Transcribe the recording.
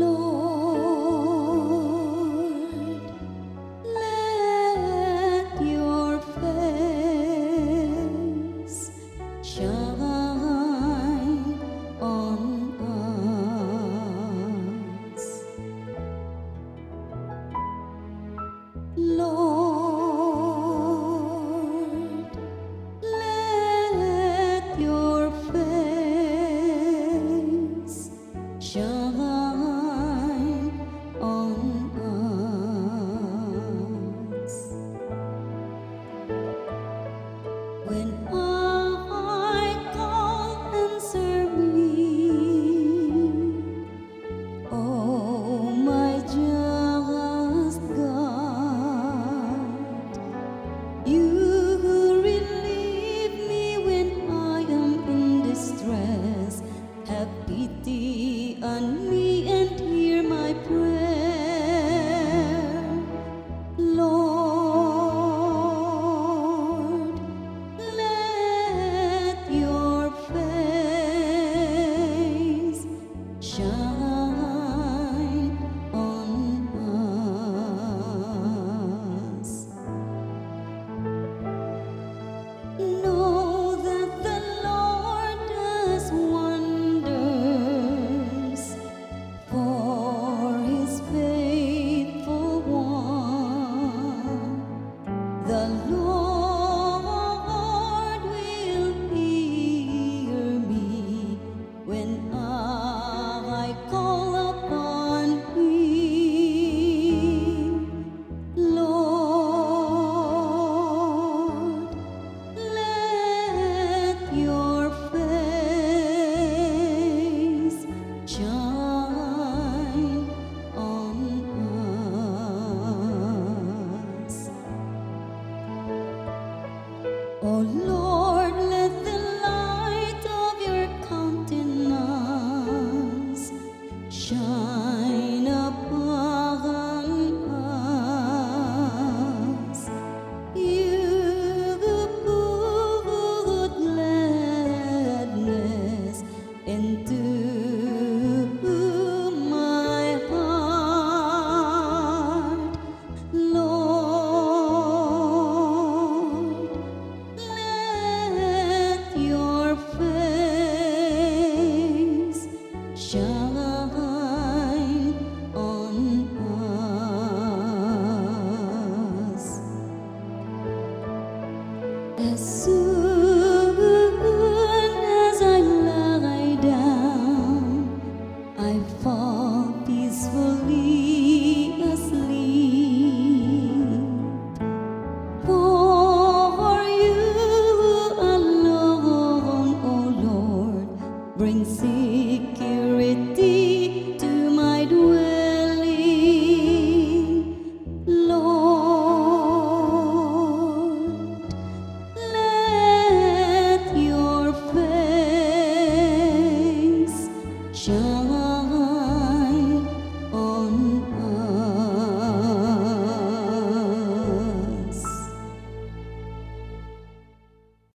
Lord, let your face shine on us. Lord, let your face shine on us. When I call, answer me, oh my just God. You who relieve me when I am in distress, have pity on me and hear my prayer. Lord, let your face shine on us. Know that the Lord does wonders for his faithful one. The Lord will hear me when I call upon him. Lord, let your face shine on us. Oh Lord, let the light of your countenance shine upon us. You who put gladness into my heart. Lord, let your face shine on us. As soon